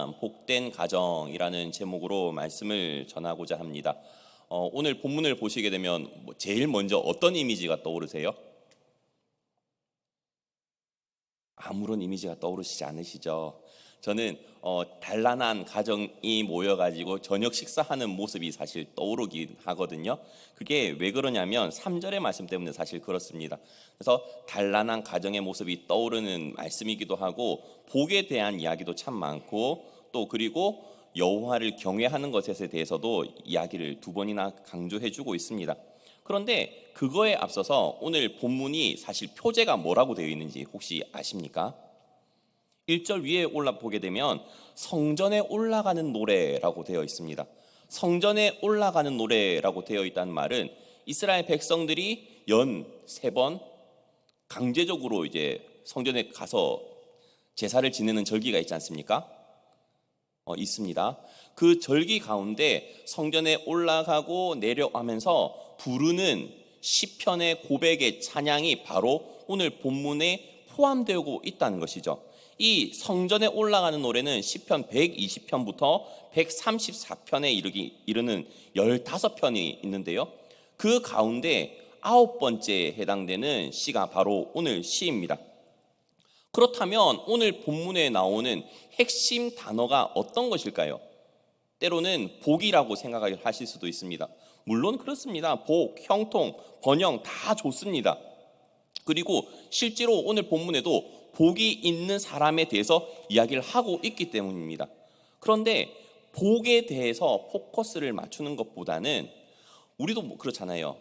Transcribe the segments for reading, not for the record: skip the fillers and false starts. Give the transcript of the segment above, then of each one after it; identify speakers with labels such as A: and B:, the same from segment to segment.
A: 단란한 복된 가정이라는 제목으로 말씀을 전하고자 합니다. 오늘 본문을 보시게 되면 제일 먼저 어떤 이미지가 떠오르세요? 아무런 이미지가 떠오르시지 않으시죠? 저는 단란한 가정이 모여가지고 저녁 식사하는 모습이 사실 떠오르긴 하거든요. 그게 왜 그러냐면 3절의 말씀 때문에 사실 그렇습니다. 그래서 단란한 가정의 모습이 떠오르는 말씀이기도 하고 복에 대한 이야기도 참 많고 또 그리고 여호와를 경외하는 것에 대해서도 이야기를 2번이나 강조해주고 있습니다. 그런데 그거에 앞서서 오늘 본문이 사실 표제가 뭐라고 되어 있는지 혹시 아십니까? 1절 위에 올라보게 되면 성전에 올라가는 노래라고 되어 있습니다. 성전에 올라가는 노래라고 되어 있다는 말은 이스라엘 백성들이 연 3번 강제적으로 이제 성전에 가서 제사를 지내는 절기가 있지 않습니까? 있습니다. 그 절기 가운데 성전에 올라가고 내려가면서 부르는 시편의 고백의 찬양이 바로 오늘 본문에 포함되고 있다는 것이죠. 이 성전에 올라가는 노래는 시편 120편부터 134편에 이르는 15편이 있는데요. 그 가운데 9번째에 해당되는 시가 바로 오늘 시입니다. 그렇다면 오늘 본문에 나오는 핵심 단어가 어떤 것일까요? 때로는 복이라고 생각하실 수도 있습니다. 물론 그렇습니다. 복, 형통, 번영 다 좋습니다. 그리고 실제로 오늘 본문에도 복이 있는 사람에 대해서 이야기를 하고 있기 때문입니다. 그런데 복에 대해서 포커스를 맞추는 것보다는 우리도 그렇잖아요.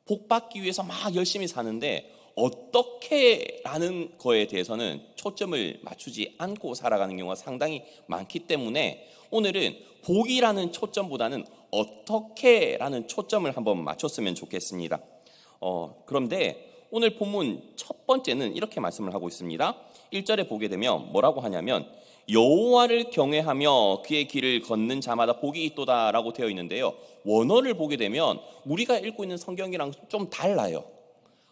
A: 복 받기 위해서 막 열심히 사는데 어떻게라는 거에 대해서는 초점을 맞추지 않고 살아가는 경우가 상당히 많기 때문에 오늘은 복이라는 초점보다는 어떻게라는 초점을 한번 맞췄으면 좋겠습니다. 그런데 오늘 본문 첫 번째는 이렇게 말씀을 하고 있습니다. 1절에 보게 되면 뭐라고 하냐면 여호와를 경외하며 그의 길을 걷는 자마다 복이 있도다 라고 되어 있는데요. 원어를 보게 되면 우리가 읽고 있는 성경이랑 좀 달라요.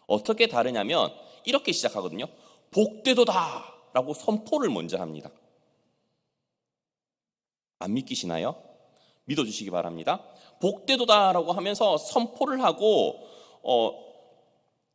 A: 어떻게 다르냐면 이렇게 시작하거든요. 복되도다 라고 선포를 먼저 합니다. 안 믿기시나요? 믿어주시기 바랍니다. 복되도다 라고 하면서 선포를 하고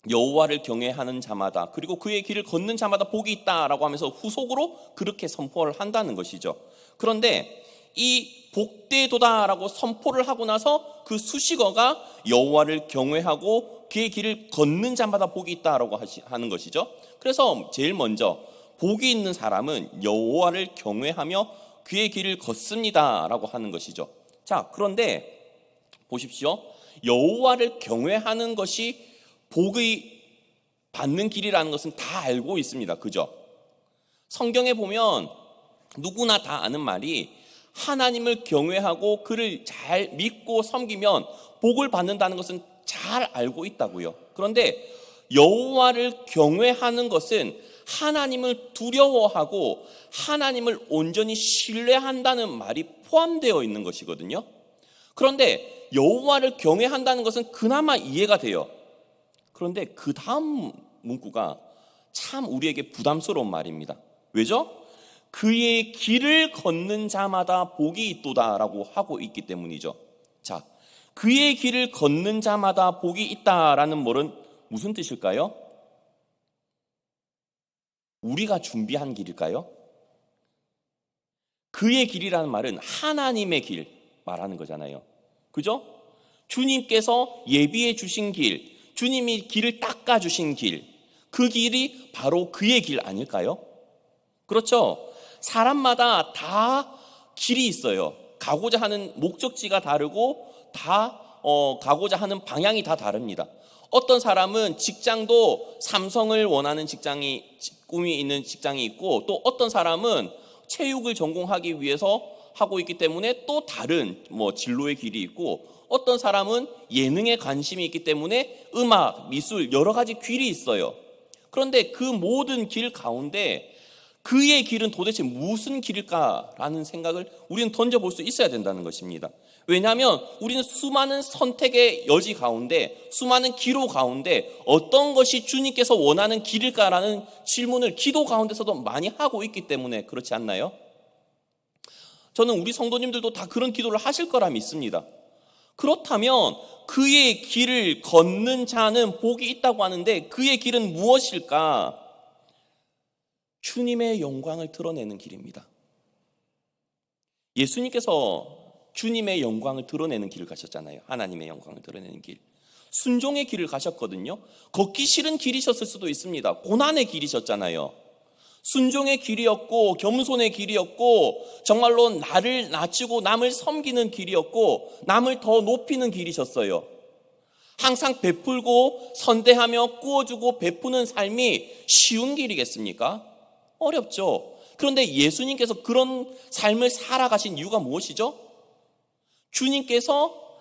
A: 여호와를 경외하는 자마다 그리고 그의 길을 걷는 자마다 복이 있다라고 하면서 후속으로 그렇게 선포를 한다는 것이죠. 그런데 이 복되도다라고 선포를 하고 나서 그 수식어가 여호와를 경외하고 그의 길을 걷는 자마다 복이 있다라고 하는 것이죠. 그래서 제일 먼저 복이 있는 사람은 여호와를 경외하며 그의 길을 걷습니다라고 하는 것이죠. 자, 그런데 보십시오. 여호와를 경외하는 것이 복의 받는 길이라는 것은 다 알고 있습니다. 그죠? 성경에 보면 누구나 다 아는 말이 하나님을 경외하고 그를 잘 믿고 섬기면 복을 받는다는 것은 잘 알고 있다고요. 그런데 여호와를 경외하는 것은 하나님을 두려워하고 하나님을 온전히 신뢰한다는 말이 포함되어 있는 것이거든요. 그런데 여호와를 경외한다는 것은 그나마 이해가 돼요. 그런데 그 다음 문구가 참 우리에게 부담스러운 말입니다. 왜죠? 그의 길을 걷는 자마다 복이 있도다라고 하고 있기 때문이죠. 자, 그의 길을 걷는 자마다 복이 있다라는 말은 무슨 뜻일까요? 우리가 준비한 길일까요? 그의 길이라는 말은 하나님의 길 말하는 거잖아요. 그죠? 주님께서 예비해 주신 길, 주님이 길을 닦아주신 길, 그 길이 바로 그의 길 아닐까요? 그렇죠? 사람마다 다 길이 있어요. 가고자 하는 목적지가 다르고 다 가고자 하는 방향이 다 다릅니다. 어떤 사람은 직장도 삼성을 원하는 꿈이 있는 직장이 있고 또 어떤 사람은 체육을 전공하기 위해서 하고 있기 때문에 또 다른 진로의 길이 있고 어떤 사람은 예능에 관심이 있기 때문에 음악, 미술 여러 가지 길이 있어요. 그런데 그 모든 길 가운데 그의 길은 도대체 무슨 길일까라는 생각을 우리는 던져볼 수 있어야 된다는 것입니다. 왜냐하면 우리는 수많은 선택의 여지 가운데 수많은 기로 가운데 어떤 것이 주님께서 원하는 길일까라는 질문을 기도 가운데서도 많이 하고 있기 때문에 그렇지 않나요? 저는 우리 성도님들도 다 그런 기도를 하실 거라 믿습니다. 그렇다면 그의 길을 걷는 자는 복이 있다고 하는데 그의 길은 무엇일까? 주님의 영광을 드러내는 길입니다. 예수님께서 주님의 영광을 드러내는 길을 가셨잖아요. 하나님의 영광을 드러내는 길. 순종의 길을 가셨거든요. 걷기 싫은 길이셨을 수도 있습니다. 고난의 길이셨잖아요. 순종의 길이었고 겸손의 길이었고 정말로 나를 낮추고 남을 섬기는 길이었고 남을 더 높이는 길이셨어요. 항상 베풀고 선대하며 구워주고 베푸는 삶이 쉬운 길이겠습니까? 어렵죠. 그런데 예수님께서 그런 삶을 살아가신 이유가 무엇이죠?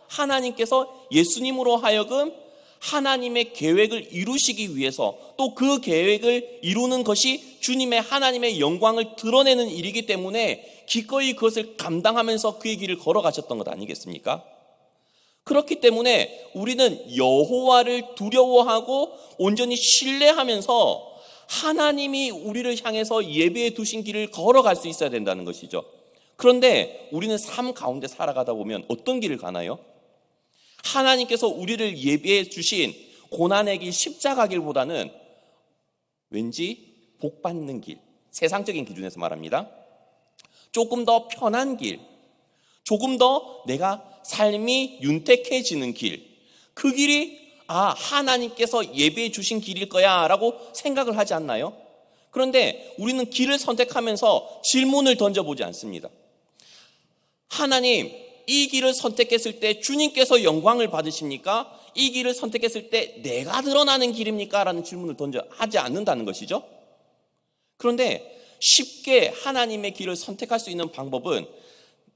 A: 하나님께서 예수님으로 하여금 하나님의 계획을 이루시기 위해서 또 그 계획을 이루는 것이 주님의 하나님의 영광을 드러내는 일이기 때문에 기꺼이 그것을 감당하면서 그의 길을 걸어가셨던 것 아니겠습니까? 그렇기 때문에 우리는 여호와를 두려워하고 온전히 신뢰하면서 하나님이 우리를 향해서 예배해 두신 길을 걸어갈 수 있어야 된다는 것이죠. 그런데 우리는 삶 가운데 살아가다 보면 어떤 길을 가나요? 하나님께서 우리를 예배해 주신 고난의 길, 십자가 길보다는 왠지 복 받는 길, 세상적인 기준에서 말합니다. 조금 더 편한 길, 조금 더 내가 삶이 윤택해지는 길, 그 길이 하나님께서 예배해 주신 길일 거야 라고 생각을 하지 않나요? 그런데 우리는 길을 선택하면서 질문을 던져보지 않습니다. 하나님, 이 길을 선택했을 때 주님께서 영광을 받으십니까? 이 길을 선택했을 때 내가 드러나는 길입니까? 라는 질문을 하지 않는다는 것이죠. 그런데 쉽게 하나님의 길을 선택할 수 있는 방법은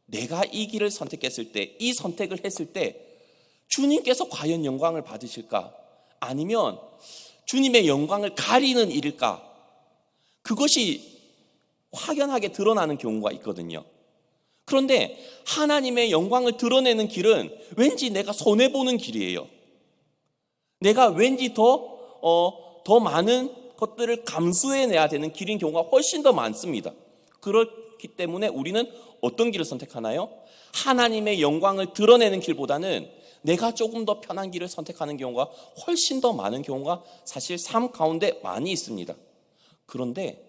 A: 내가 이 길을 선택했을 때, 이 선택을 했을 때 주님께서 과연 영광을 받으실까? 아니면 주님의 영광을 가리는 일일까? 그것이 확연하게 드러나는 경우가 있거든요. 그런데 하나님의 영광을 드러내는 길은 왠지 내가 손해보는 길이에요. 내가 왠지 더 많은 것들을 감수해내야 되는 길인 경우가 훨씬 더 많습니다. 그렇기 때문에 우리는 어떤 길을 선택하나요? 하나님의 영광을 드러내는 길보다는 내가 조금 더 편한 길을 선택하는 경우가 훨씬 더 많은 경우가 사실 삶 가운데 많이 있습니다. 그런데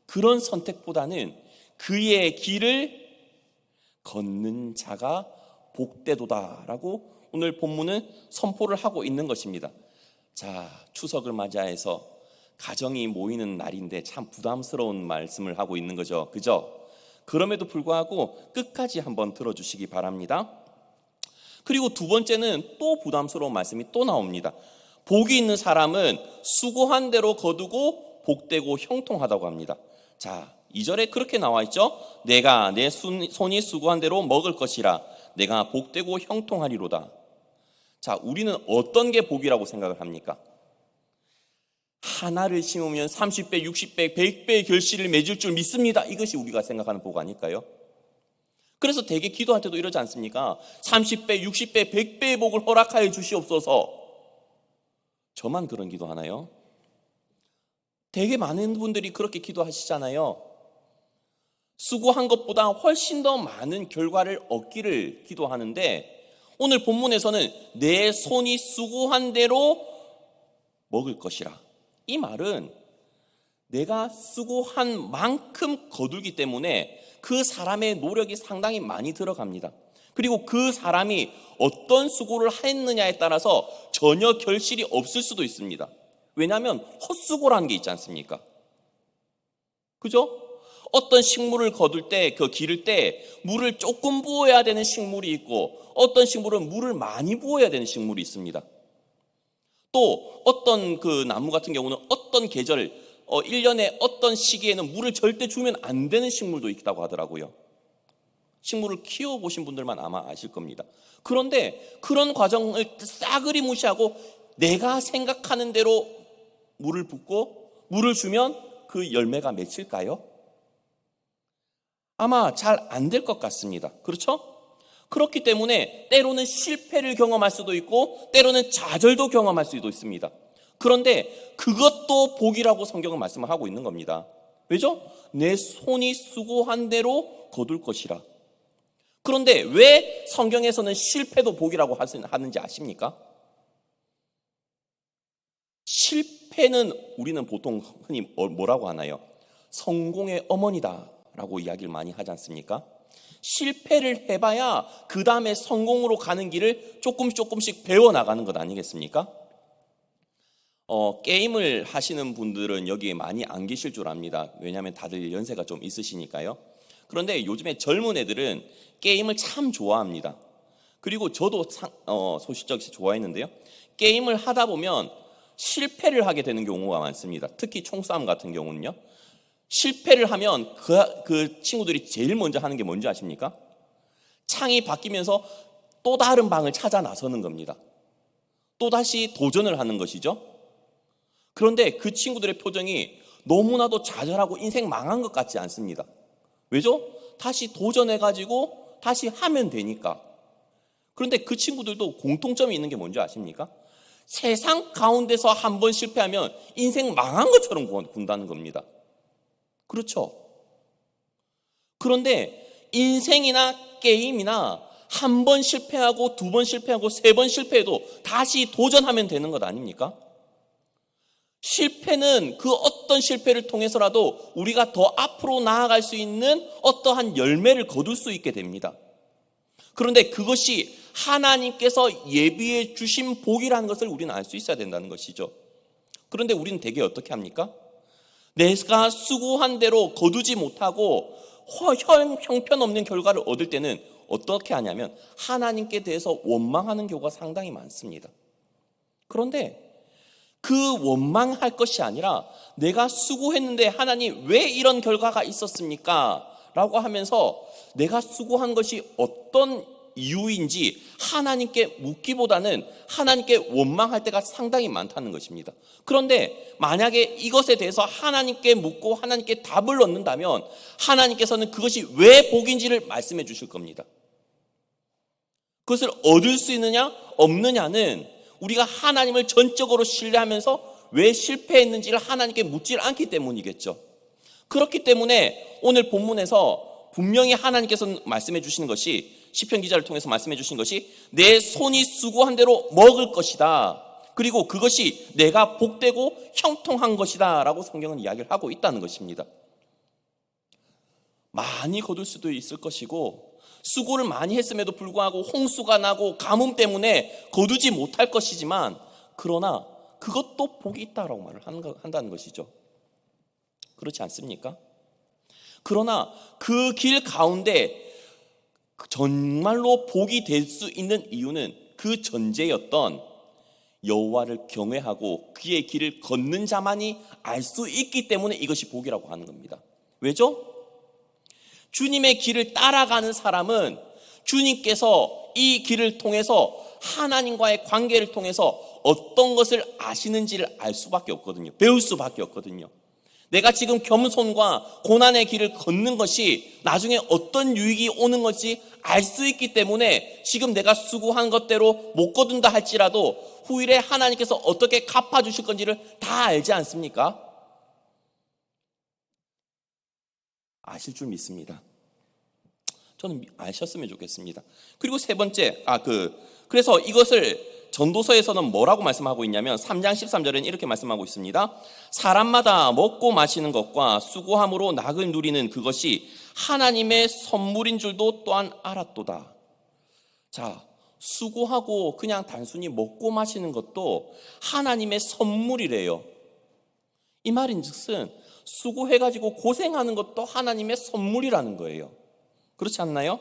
A: 그런 선택보다는 그의 길을 걷는 자가 복되도다라고 오늘 본문은 선포를 하고 있는 것입니다. 자, 추석을 맞이해서 가정이 모이는 날인데 참 부담스러운 말씀을 하고 있는 거죠. 그죠? 그럼에도 불구하고 끝까지 한번 들어주시기 바랍니다. 그리고 두 번째는 또 부담스러운 말씀이 또 나옵니다. 복이 있는 사람은 수고한 대로 거두고 복되고 형통하다고 합니다. 자, 2절에 그렇게 나와 있죠. 내가 내 손이 수고한 대로 먹을 것이라 내가 복되고 형통하리로다. 자, 우리는 어떤 게 복이라고 생각을 합니까? 하나를 심으면 30배, 60배, 100배의 결실을 맺을 줄 믿습니다. 이것이 우리가 생각하는 복 아닐까요? 그래서 대개 기도할 때도 이러지 않습니까? 30배, 60배, 100배의 복을 허락하여 주시옵소서. 저만 그런 기도하나요? 되게 많은 분들이 그렇게 기도하시잖아요. 수고한 것보다 훨씬 더 많은 결과를 얻기를 기도하는데 오늘 본문에서는 내 손이 수고한 대로 먹을 것이라. 이 말은 내가 수고한 만큼 거두기 때문에 그 사람의 노력이 상당히 많이 들어갑니다. 그리고 그 사람이 어떤 수고를 했느냐에 따라서 전혀 결실이 없을 수도 있습니다. 왜냐하면 헛수고라는 게 있지 않습니까? 그죠? 어떤 식물을 거둘 때, 기를 때 물을 조금 부어야 되는 식물이 있고 어떤 식물은 물을 많이 부어야 되는 식물이 있습니다. 또 어떤 그 나무 같은 경우는 어떤 계절, 1년에 어떤 시기에는 물을 절대 주면 안 되는 식물도 있다고 하더라고요. 식물을 키워보신 분들만 아마 아실 겁니다. 그런데 그런 과정을 싸그리 무시하고 내가 생각하는 대로 물을 붓고 물을 주면 그 열매가 맺힐까요? 아마 잘 안 될 것 같습니다. 그렇죠? 그렇기 때문에 때로는 실패를 경험할 수도 있고 때로는 좌절도 경험할 수도 있습니다. 그런데 그것도 복이라고 성경은 말씀을 하고 있는 겁니다. 왜죠? 내 손이 수고한 대로 거둘 것이라. 그런데 왜 성경에서는 실패도 복이라고 하는지 아십니까? 실패는 우리는 보통 흔히 뭐라고 하나요? 성공의 어머니다라고 이야기를 많이 하지 않습니까? 실패를 해봐야 그 다음에 성공으로 가는 길을 조금씩 배워나가는 것 아니겠습니까? 게임을 하시는 분들은 여기에 많이 안 계실 줄 압니다. 왜냐하면 다들 연세가 좀 있으시니까요. 그런데 요즘에 젊은 애들은 게임을 참 좋아합니다. 그리고 저도 소시적이 좋아했는데요. 게임을 하다 보면 실패를 하게 되는 경우가 많습니다. 특히 총싸움 같은 경우는요. 실패를 하면 그 친구들이 제일 먼저 하는 게 뭔지 아십니까? 창이 바뀌면서 또 다른 방을 찾아 나서는 겁니다. 또다시 도전을 하는 것이죠. 그런데 그 친구들의 표정이 너무나도 좌절하고 인생 망한 것 같지 않습니다. 왜죠? 다시 도전해가지고 다시 하면 되니까. 그런데 그 친구들도 공통점이 있는 게 뭔지 아십니까? 세상 가운데서 한 번 실패하면 인생 망한 것처럼 군다는 겁니다. 그렇죠? 그런데 인생이나 게임이나 한 번 실패하고 두 번 실패하고 세 번 실패해도 다시 도전하면 되는 것 아닙니까? 실패는 그 어떤 실패를 통해서라도 우리가 더 앞으로 나아갈 수 있는 어떠한 열매를 거둘 수 있게 됩니다. 그런데 그것이 하나님께서 예비해 주신 복이라는 것을 우리는 알 수 있어야 된다는 것이죠. 그런데 우리는 대개 어떻게 합니까? 내가 수고한 대로 거두지 못하고 형편없는 결과를 얻을 때는 어떻게 하냐면 하나님께 대해서 원망하는 경우가 상당히 많습니다. 그런데 그 원망할 것이 아니라 내가 수고했는데 하나님 왜 이런 결과가 있었습니까? 라고 하면서 내가 수고한 것이 어떤 이유인지 하나님께 묻기보다는 하나님께 원망할 때가 상당히 많다는 것입니다. 그런데 만약에 이것에 대해서 하나님께 묻고 하나님께 답을 얻는다면 하나님께서는 그것이 왜 복인지를 말씀해 주실 겁니다. 그것을 얻을 수 있느냐 없느냐는 우리가 하나님을 전적으로 신뢰하면서 왜 실패했는지를 하나님께 묻지 않기 때문이겠죠. 그렇기 때문에 오늘 본문에서 분명히 하나님께서 말씀해 주시는 것이 시편 기자를 통해서 말씀해 주신 것이 내 손이 수고한 대로 먹을 것이다. 그리고 그것이 내가 복되고 형통한 것이다 라고 성경은 이야기를 하고 있다는 것입니다. 많이 거둘 수도 있을 것이고 수고를 많이 했음에도 불구하고 홍수가 나고 가뭄 때문에 거두지 못할 것이지만 그러나 그것도 복이 있다라고 말을 한다는 것이죠. 그렇지 않습니까? 그러나 그 길 가운데 정말로 복이 될 수 있는 이유는 그 전제였던 여호와를 경외하고 그의 길을 걷는 자만이 알 수 있기 때문에 이것이 복이라고 하는 겁니다. 왜죠? 주님의 길을 따라가는 사람은 주님께서 이 길을 통해서 하나님과의 관계를 통해서 어떤 것을 아시는지를 알 수밖에 없거든요. 배울 수밖에 없거든요. 내가 지금 겸손과 고난의 길을 걷는 것이 나중에 어떤 유익이 오는 것이 알 수 있기 때문에 지금 내가 수고한 것대로 못 거둔다 할지라도 후일에 하나님께서 어떻게 갚아주실 건지를 다 알지 않습니까? 아실 줄 믿습니다. 저는 아셨으면 좋겠습니다. 그리고 세 번째, 그래서 이것을 전도서에서는 뭐라고 말씀하고 있냐면 3장 13절에는 이렇게 말씀하고 있습니다. 사람마다 먹고 마시는 것과 수고함으로 낙을 누리는 그것이 하나님의 선물인 줄도 또한 알았도다. 자, 수고하고 그냥 단순히 먹고 마시는 것도 하나님의 선물이래요. 이 말인즉슨 수고해가지고 고생하는 것도 하나님의 선물이라는 거예요. 그렇지 않나요?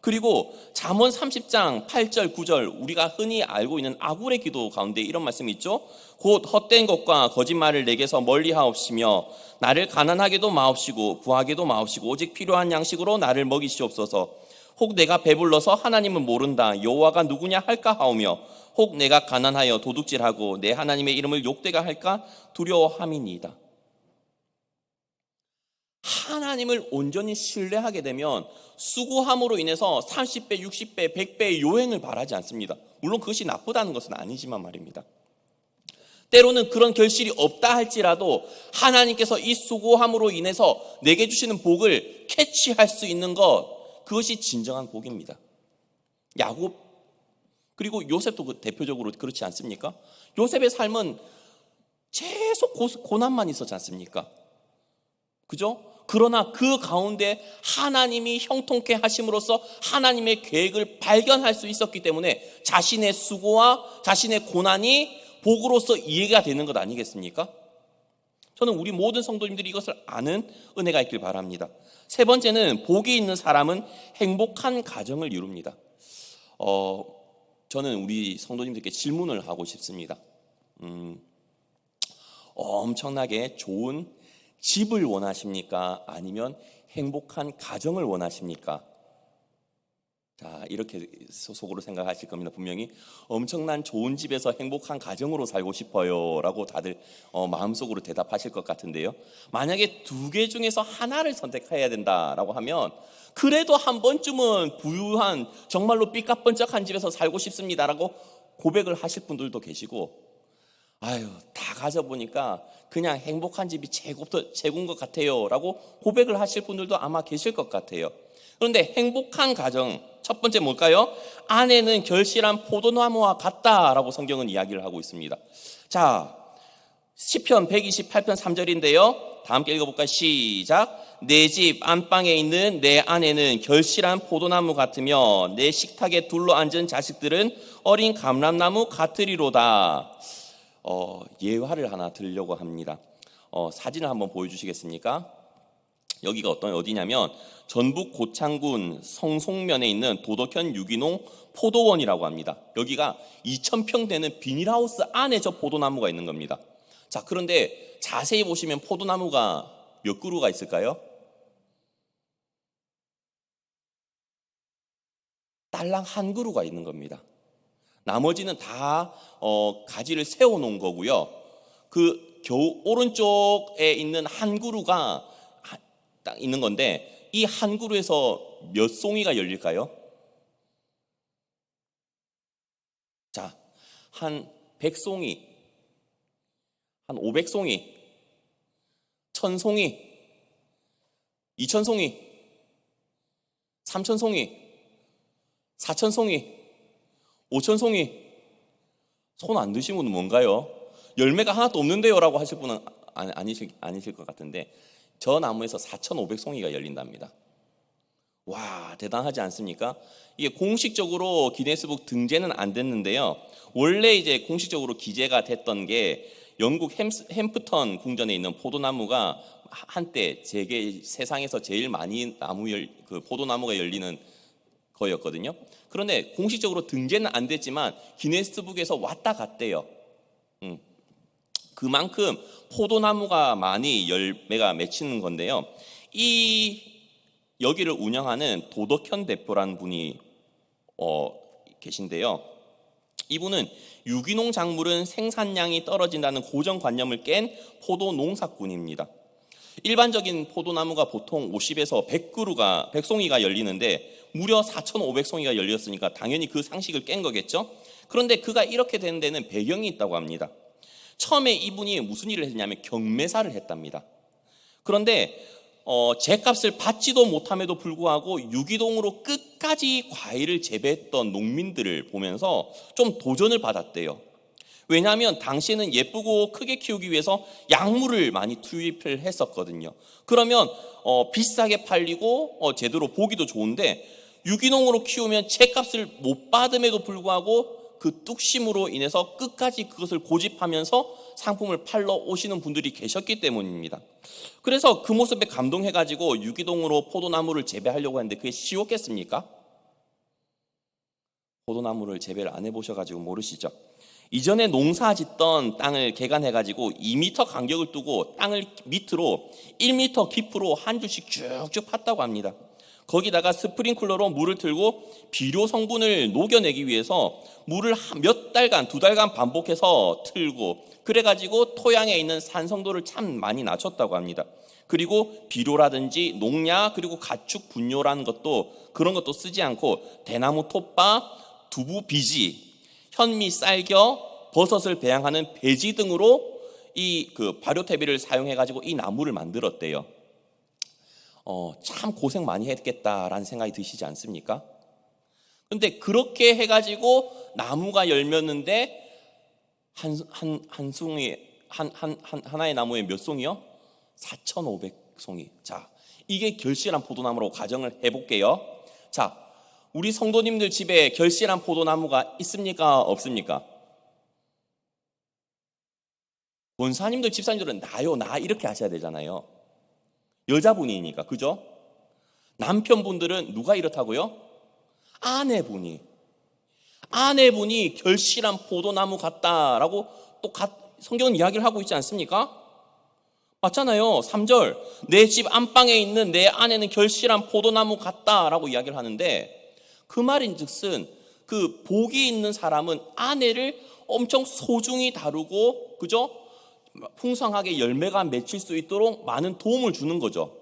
A: 그리고 잠언 30장 8절 9절 우리가 흔히 알고 있는 아굴의 기도 가운데 이런 말씀이 있죠. 곧 헛된 것과 거짓말을 내게서 멀리하옵시며 나를 가난하게도 마옵시고 부하게도 마옵시고 오직 필요한 양식으로 나를 먹이시옵소서. 혹 내가 배불러서 하나님을 모른다 여호와가 누구냐 할까 하오며 혹 내가 가난하여 도둑질하고 내 하나님의 이름을 욕되게 할까 두려워함이니이다. 하나님을 온전히 신뢰하게 되면 수고함으로 인해서 30배, 60배, 100배의 요행을 바라지 않습니다. 물론 그것이 나쁘다는 것은 아니지만 말입니다. 때로는 그런 결실이 없다 할지라도 하나님께서 이 수고함으로 인해서 내게 주시는 복을 캐치할 수 있는 것, 그것이 진정한 복입니다. 야곱 그리고 요셉도 대표적으로 그렇지 않습니까? 요셉의 삶은 계속 고난만 있었지 않습니까? 그죠? 그러나 그 가운데 하나님이 형통케 하심으로써 하나님의 계획을 발견할 수 있었기 때문에 자신의 수고와 자신의 고난이 복으로서 이해가 되는 것 아니겠습니까? 저는 우리 모든 성도님들이 이것을 아는 은혜가 있길 바랍니다. 세 번째는 복이 있는 사람은 행복한 가정을 이룹니다. 저는 우리 성도님들께 질문을 하고 싶습니다. 엄청나게 좋은 집을 원하십니까? 아니면 행복한 가정을 원하십니까? 자, 이렇게 속으로 생각하실 겁니다. 분명히 엄청난 좋은 집에서 행복한 가정으로 살고 싶어요 라고 다들 마음속으로 대답하실 것 같은데요, 만약에 두 개 중에서 하나를 선택해야 된다라고 하면 그래도 한 번쯤은 부유한 정말로 삐까뻔쩍한 집에서 살고 싶습니다라고 고백을 하실 분들도 계시고, 아유 다 가져보니까 그냥 행복한 집이 최고인 것 같아요 라고 고백을 하실 분들도 아마 계실 것 같아요. 그런데 행복한 가정, 첫 번째 뭘까요? 아내는 결실한 포도나무와 같다라고 성경은 이야기를 하고 있습니다. 자, 시편 128편 3절인데요. 다 함께 읽어볼까요? 시작. 내 집 안방에 있는 내 아내는 결실한 포도나무 같으며 내 식탁에 둘러앉은 자식들은 어린 감람나무 같으리로다. 예화를 하나 들려고 합니다. 사진을 한번 보여주시겠습니까? 여기가 어디냐면 전북 고창군 성송면에 있는 도덕현 유기농 포도원이라고 합니다. 여기가 2,000평 되는 비닐하우스 안에 저 포도나무가 있는 겁니다. 자, 그런데 자세히 보시면 포도나무가 몇 그루가 있을까요? 딸랑 한 그루가 있는 겁니다. 나머지는 다 가지를 세워놓은 거고요. 그 겨우 오른쪽에 있는 한 그루가 딱 있는 건데, 이 한 그루에서 몇 송이가 열릴까요? 자, 한 100송이, 한 500송이, 1000송이, 2000송이, 3000송이, 4000송이, 5000송이. 손 안 드신 분은 뭔가요? 열매가 하나도 없는데요 라고 하실 분은 아니실 것 같은데, 저 나무에서 4,500송이가 열린답니다. 와, 대단하지 않습니까? 이게 공식적으로 기네스북 등재는 안 됐는데요, 원래 이제 공식적으로 기재가 됐던 게 영국 햄프턴 궁전에 있는 포도나무가 한때 세상에서 제일 많이 포도나무가 열리는 거였거든요. 그런데 공식적으로 등재는 안 됐지만 기네스북에서 왔다 갔대요. 그만큼 포도나무가 많이 열매가 맺히는 건데요, 여기를 운영하는 도덕현 대표라는 분이 계신데요, 이분은 유기농 작물은 생산량이 떨어진다는 고정관념을 깬 포도 농사꾼입니다. 일반적인 포도나무가 보통 50에서 100송이가 열리는데 무려 4,500송이가 열렸으니까 당연히 그 상식을 깬 거겠죠. 그런데 그가 이렇게 된 데는 배경이 있다고 합니다. 처음에 이분이 무슨 일을 했냐면 경매사를 했답니다. 그런데 제값을 받지도 못함에도 불구하고 유기농으로 끝까지 과일을 재배했던 농민들을 보면서 좀 도전을 받았대요. 왜냐하면 당시에는 예쁘고 크게 키우기 위해서 약물을 많이 투입을 했었거든요. 그러면 비싸게 팔리고 제대로 보기도 좋은데, 유기농으로 키우면 제값을 못 받음에도 불구하고 그 뚝심으로 인해서 끝까지 그것을 고집하면서 상품을 팔러 오시는 분들이 계셨기 때문입니다. 그래서 그 모습에 감동해가지고 유기농으로 포도나무를 재배하려고 했는데 그게 쉬웠겠습니까? 포도나무를 재배를 안 해보셔가지고 모르시죠? 이전에 농사 짓던 땅을 개간해가지고 2m 간격을 두고 땅을 밑으로 1m 깊이로 한 줄씩 쭉쭉 팠다고 합니다. 거기다가 스프링클러로 물을 틀고 비료 성분을 녹여내기 위해서 물을 몇 달간, 2달간 반복해서 틀고, 그래가지고 토양에 있는 산성도를 참 많이 낮췄다고 합니다. 그리고 비료라든지 농약, 그리고 가축 분뇨라는 것도, 그런 것도 쓰지 않고 대나무 톱밥, 두부 비지, 현미 쌀겨, 버섯을 배양하는 배지 등으로 이 바료태비를 사용해가지고 이 나무를 만들었대요. 참 고생 많이 했겠다라는 생각이 드시지 않습니까? 근데 그렇게 해가지고 나무가 열렸는데 한 송이 하나의 나무에 몇 송이요? 4,500송이. 자, 이게 결실한 포도나무라고 가정을 해볼게요. 자, 우리 성도님들 집에 결실한 포도나무가 있습니까? 없습니까? 권사님들, 집사님들은 나요, 나 이렇게 하셔야 되잖아요. 여자분이니까, 그죠? 남편분들은 누가 이렇다고요? 아내분이 결실한 포도나무 같다라고 또 성경은 이야기를 하고 있지 않습니까? 맞잖아요. 3절, 내 집 안방에 있는 내 아내는 결실한 포도나무 같다라고 이야기를 하는데, 그 말인즉슨 그 복이 있는 사람은 아내를 엄청 소중히 다루고, 그죠? 풍성하게 열매가 맺힐 수 있도록 많은 도움을 주는 거죠.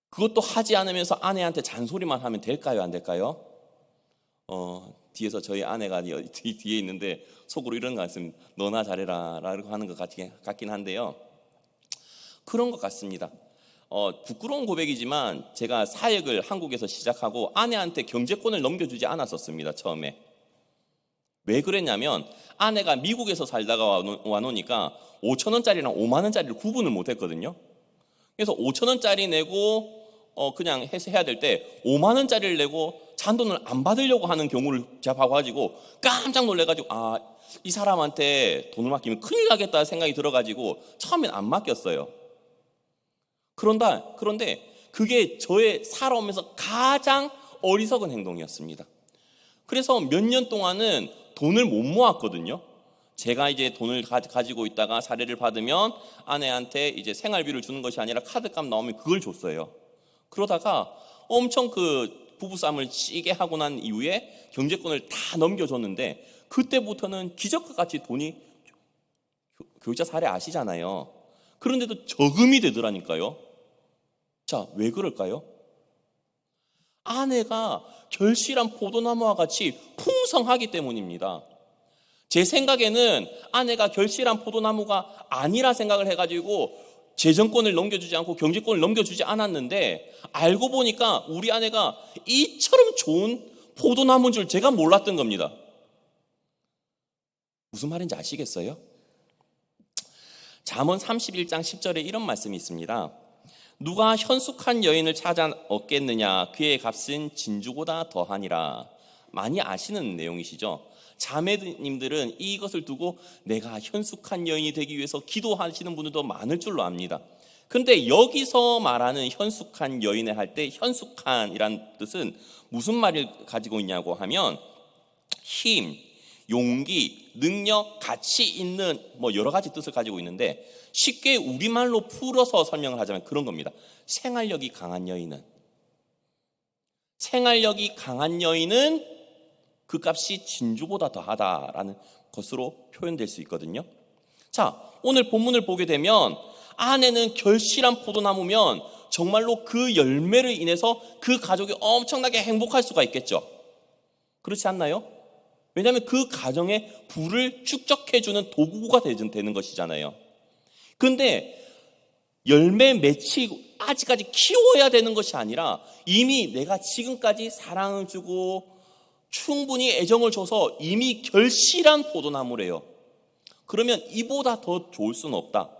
A: 그것도 하지 않으면서 아내한테 잔소리만 하면 될까요? 안 될까요? 뒤에서 저희 아내가 뒤에 있는데 속으로 이런 거 같습니다. 너나 잘해라 라고 하는 것 같긴 한데요. 그런 것 같습니다. 부끄러운 고백이지만 제가 사역을 한국에서 시작하고 아내한테 경제권을 넘겨주지 않았었습니다. 처음에. 왜 그랬냐면 아내가 미국에서 살다가 와놓으니까 5,000원짜리랑 5만원짜리를 구분을 못했거든요. 그래서 5,000원짜리 내고 그냥 해야 될 때 5만원짜리를 내고 잔돈을 안 받으려고 하는 경우를 제가 봐가지고 깜짝 놀래가지고 이 사람한테 돈을 맡기면 큰일 나겠다 생각이 들어가지고 처음엔 안 맡겼어요. 그런데 그게 저의 살아오면서 가장 어리석은 행동이었습니다. 그래서 몇 년 동안은 돈을 못 모았거든요. 제가 이제 돈을 가지고 있다가 사례를 받으면 아내한테 이제 생활비를 주는 것이 아니라 카드값 나오면 그걸 줬어요. 그러다가 엄청 그 부부싸움을 찌게 하고 난 이후에 경제권을 다 넘겨줬는데 그때부터는 기적과 같이 돈이, 교육자 사례 아시잖아요. 그런데도 저금이 되더라니까요. 자, 왜 그럴까요? 아내가 결실한 포도나무와 같이 풍성하기 때문입니다. 제 생각에는 아내가 결실한 포도나무가 아니라 생각을 해가지고 재정권을 넘겨주지 않고 경제권을 넘겨주지 않았는데 알고 보니까 우리 아내가 이처럼 좋은 포도나무인 줄 제가 몰랐던 겁니다. 무슨 말인지 아시겠어요? 잠언 31장 10절에 이런 말씀이 있습니다. 누가 현숙한 여인을 찾아 얻겠느냐, 그의 값은 진주보다 더하니라. 많이 아시는 내용이시죠? 자매님들은 이것을 두고 내가 현숙한 여인이 되기 위해서 기도하시는 분들도 많을 줄로 압니다. 그런데 여기서 말하는 현숙한 여인을 할 때 현숙한이란 뜻은 무슨 말을 가지고 있냐고 하면 힘, 용기, 능력, 가치 있는 여러 가지 뜻을 가지고 있는데 쉽게 우리말로 풀어서 설명을 하자면 그런 겁니다. 생활력이 강한 여인은 그 값이 진주보다 더하다라는 것으로 표현될 수 있거든요. 자, 오늘 본문을 보게 되면 아내는 결실한 포도나무면 정말로 그 열매를 인해서 그 가족이 엄청나게 행복할 수가 있겠죠. 그렇지 않나요? 왜냐하면 그 가정에 부를 축적해주는 도구가 되는 것이잖아요. 그런데 열매 맺히고 아직까지 키워야 되는 것이 아니라 이미 내가 지금까지 사랑을 주고 충분히 애정을 줘서 이미 결실한 포도나무래요. 그러면 이보다 더 좋을 수는 없다.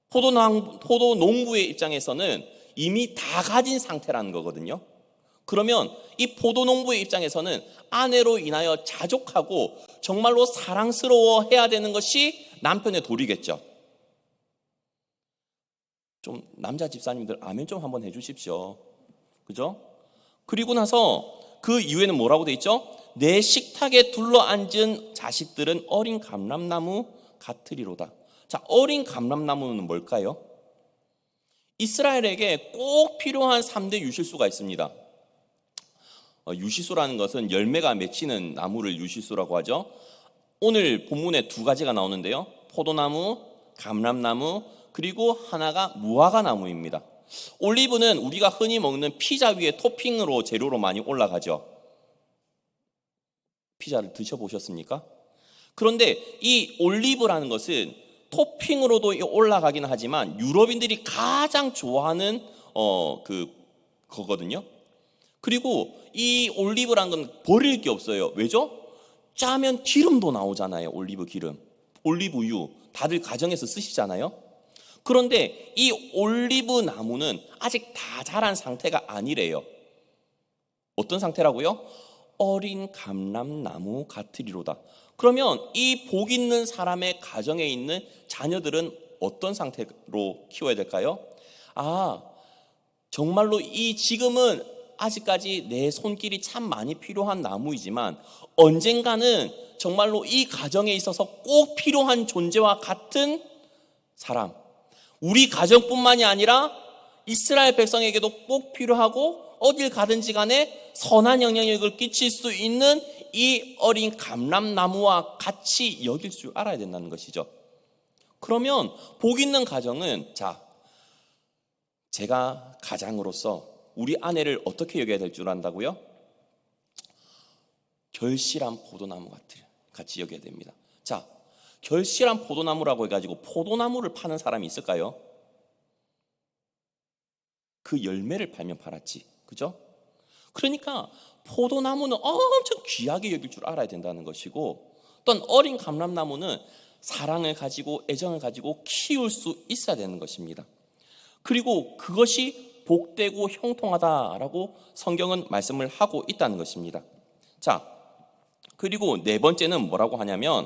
A: 포도농부의 입장에서는 이미 다 가진 상태라는 거거든요. 그러면 이 포도농부의 입장에서는 아내로 인하여 자족하고 정말로 사랑스러워해야 되는 것이 남편의 도리겠죠. 좀 남자 집사님들 아멘 좀 한번 해주십시오. 그죠? 그리고 나서 그 이후에는 뭐라고 돼 있죠? 내 식탁에 둘러앉은 자식들은 어린 감람나무 같으리로다. 자, 어린 감람나무는 뭘까요? 이스라엘에게 꼭 필요한 3대 유실수가 있습니다. 유실수라는 것은 열매가 맺히는 나무를 유실수라고 하죠. 오늘 본문에 2가지가 나오는데요. 포도나무, 감람나무, 그리고 하나가 무화과나무입니다. 올리브는 우리가 흔히 먹는 피자 위에 토핑으로 재료로 많이 올라가죠. 피자를 드셔보셨습니까? 그런데 이 올리브라는 것은 토핑으로도 올라가긴 하지만 유럽인들이 가장 좋아하는 거거든요. 그리고 이 올리브란 건 버릴 게 없어요. 왜죠? 짜면 기름도 나오잖아요. 올리브 기름, 올리브유 다들 가정에서 쓰시잖아요. 그런데 이 올리브 나무는 아직 다 자란 상태가 아니래요. 어떤 상태라고요? 어린 감람나무 같으리로다. 그러면 이 복 있는 사람의 가정에 있는 자녀들은 어떤 상태로 키워야 될까요? 정말로 이 지금은 아직까지 내 손길이 참 많이 필요한 나무이지만 언젠가는 정말로 이 가정에 있어서 꼭 필요한 존재와 같은 사람, 우리 가정뿐만이 아니라 이스라엘 백성에게도 꼭 필요하고 어딜 가든지 간에 선한 영향력을 끼칠 수 있는 이 어린 감람나무와 같이 여길 줄 알아야 된다는 것이죠. 그러면 복 있는 가정은 제가 가장으로서 우리 아내를 어떻게 여겨야 될 줄 안다고요? 결실한 포도나무 같이 여겨야 됩니다. 결실한 포도나무라고 해가지고 포도나무를 파는 사람이 있을까요? 그 열매를 팔면 팔았지, 그죠? 그러니까 포도나무는 엄청 귀하게 여길 줄 알아야 된다는 것이고, 또한 어린 감람나무는 사랑을 가지고 애정을 가지고 키울 수 있어야 되는 것입니다. 그리고 그것이 복되고 형통하다라고 성경은 말씀을 하고 있다는 것입니다. 그리고 네 번째는 뭐라고 하냐면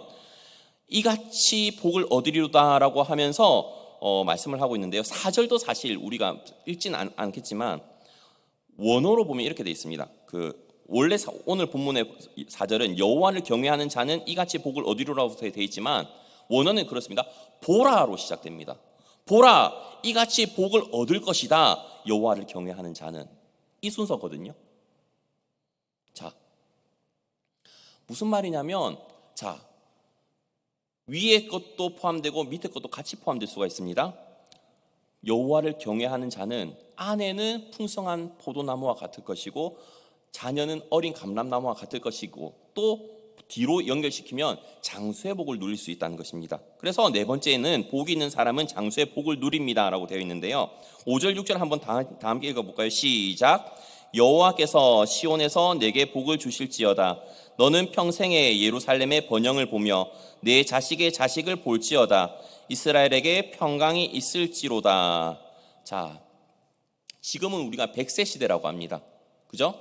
A: 이같이 복을 얻으리로다라고 하면서 말씀을 하고 있는데요. 4절도 사실 우리가 읽지는 않겠지만 원어로 보면 이렇게 되어 있습니다. 원래 오늘 본문의 4절은 여호와를 경외하는 자는 이같이 복을 얻으리라고 되어 있지만 원어는 그렇습니다. 보라로 시작됩니다. 보라, 이같이 복을 얻을 것이다. 여호와를 경외하는 자는, 이 순서거든요. 무슨 말이냐면 위에 것도 포함되고 밑에 것도 같이 포함될 수가 있습니다. 여호와를 경외하는 자는 아내는 풍성한 포도나무와 같을 것이고 자녀는 어린 감람나무와 같을 것이고 또 뒤로 연결시키면 장수의 복을 누릴 수 있다는 것입니다. 그래서 네 번째는 복이 있는 사람은 장수의 복을 누립니다 라고 되어 있는데요. 5절 6절 한번 다 함께 읽어볼까요? 시작. 여호와께서 시온에서 내게 복을 주실지어다. 너는 평생에 예루살렘의 번영을 보며 내 자식의 자식을 볼지어다. 이스라엘에게 평강이 있을지로다. 지금은 우리가 100세 시대라고 합니다. 그죠?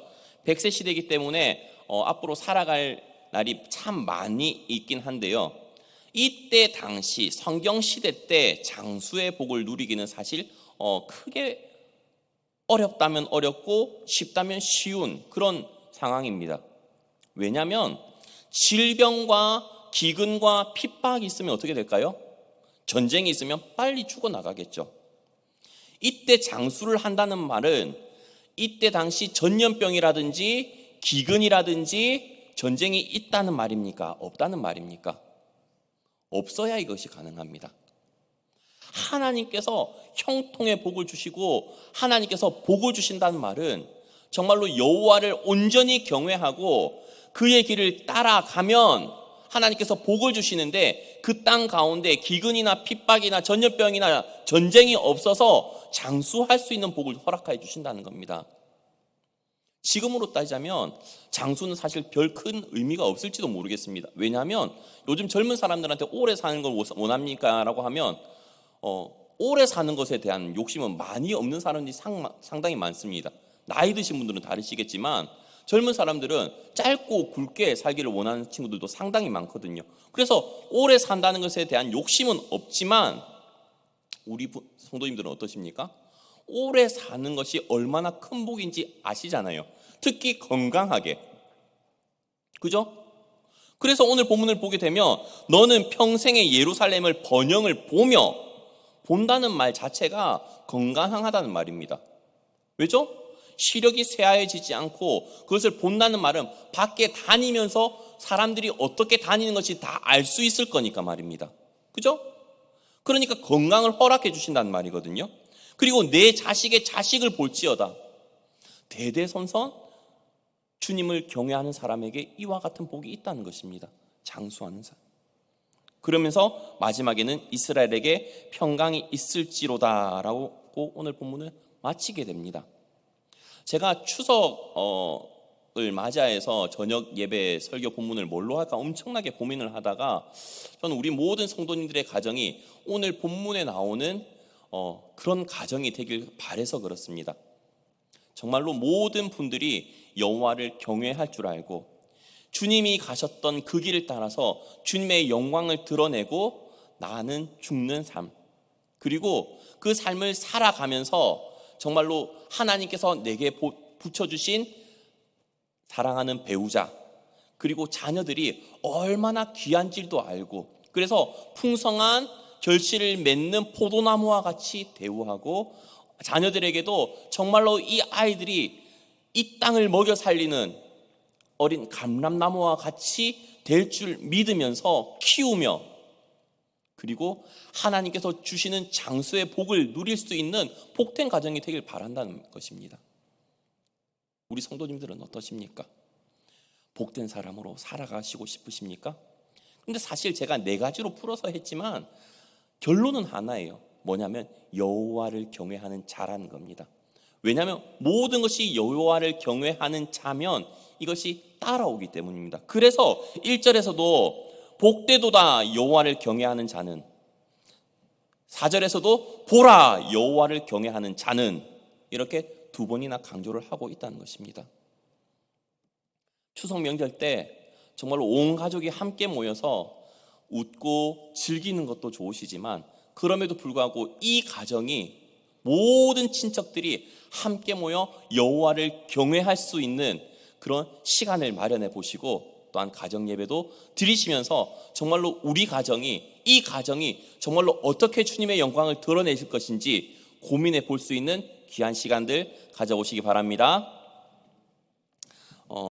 A: 100세 시대이기 때문에 앞으로 살아갈 날이 참 많이 있긴 한데요. 이때 당시 성경 시대 때 장수의 복을 누리기는 사실 크게 어렵다면 어렵고 쉽다면 쉬운 그런 상황입니다. 왜냐하면 질병과 기근과 핍박이 있으면 어떻게 될까요? 전쟁이 있으면 빨리 죽어나가겠죠. 이때 장수를 한다는 말은 이때 당시 전염병이라든지 기근이라든지 전쟁이 있다는 말입니까? 없다는 말입니까? 없어야 이것이 가능합니다. 하나님께서 형통의 복을 주시고 하나님께서 복을 주신다는 말은 정말로 여호와를 온전히 경외하고 그의 길을 따라가면 하나님께서 복을 주시는데 그 땅 가운데 기근이나 핍박이나 전염병이나 전쟁이 없어서 장수할 수 있는 복을 허락하여 주신다는 겁니다. 지금으로 따지자면 장수는 사실 별 큰 의미가 없을지도 모르겠습니다. 왜냐하면 요즘 젊은 사람들한테 오래 사는 걸 원합니까? 라고 하면 오래 사는 것에 대한 욕심은 많이 없는 사람들이 상당히 많습니다. 나이 드신 분들은 다르시겠지만 젊은 사람들은 짧고 굵게 살기를 원하는 친구들도 상당히 많거든요. 그래서 오래 산다는 것에 대한 욕심은 없지만 우리 성도님들은 어떠십니까? 오래 사는 것이 얼마나 큰 복인지 아시잖아요. 특히 건강하게. 그죠? 그래서 오늘 본문을 보게 되면 너는 평생의 예루살렘을 번영을 보며, 본다는 말 자체가 건강하다는 말입니다. 왜죠? 시력이 쇠하여지지 않고 그것을 본다는 말은 밖에 다니면서 사람들이 어떻게 다니는 것이 다 알 수 있을 거니까 말입니다. 그죠? 그러니까 건강을 허락해 주신다는 말이거든요. 그리고 내 자식의 자식을 볼지어다. 대대손손 주님을 경외하는 사람에게 이와 같은 복이 있다는 것입니다. 장수하는 사람. 그러면서 마지막에는 이스라엘에게 평강이 있을지로다라고 오늘 본문을 마치게 됩니다. 제가 추석을 맞이해서 저녁 예배 설교 본문을 뭘로 할까 엄청나게 고민을 하다가 저는 우리 모든 성도님들의 가정이 오늘 본문에 나오는 그런 가정이 되길 바라서 그렇습니다. 정말로 모든 분들이 여호와를 경외할 줄 알고 주님이 가셨던 그 길을 따라서 주님의 영광을 드러내고 나는 죽는 삶, 그리고 그 삶을 살아가면서 정말로 하나님께서 내게 붙여주신 사랑하는 배우자 그리고 자녀들이 얼마나 귀한 줄도 알고, 그래서 풍성한 결실을 맺는 포도나무와 같이 대우하고 자녀들에게도 정말로 이 아이들이 이 땅을 먹여 살리는 어린 감람나무와 같이 될 줄 믿으면서 키우며, 그리고 하나님께서 주시는 장수의 복을 누릴 수 있는 복된 가정이 되길 바란다는 것입니다. 우리 성도님들은 어떠십니까? 복된 사람으로 살아가시고 싶으십니까? 근데 사실 제가 4가지로 풀어서 했지만 결론은 하나예요. 뭐냐면 여호와를 경외하는 자라는 겁니다. 왜냐하면 모든 것이 여호와를 경외하는 자면 이것이 따라오기 때문입니다. 그래서 1절에서도 복되도다 여호와를 경외하는 자는, 4절에서도 보라 여호와를 경외하는 자는, 이렇게 2번이나 강조를 하고 있다는 것입니다. 추석 명절 때 정말로 온 가족이 함께 모여서 웃고 즐기는 것도 좋으시지만 그럼에도 불구하고 이 가정이 모든 친척들이 함께 모여 여호와를 경외할 수 있는 그런 시간을 마련해 보시고, 또한 가정 예배도 드리시면서 정말로 우리 가정이, 이 가정이 정말로 어떻게 주님의 영광을 드러내실 것인지 고민해 볼 수 있는 귀한 시간들 가져오시기 바랍니다.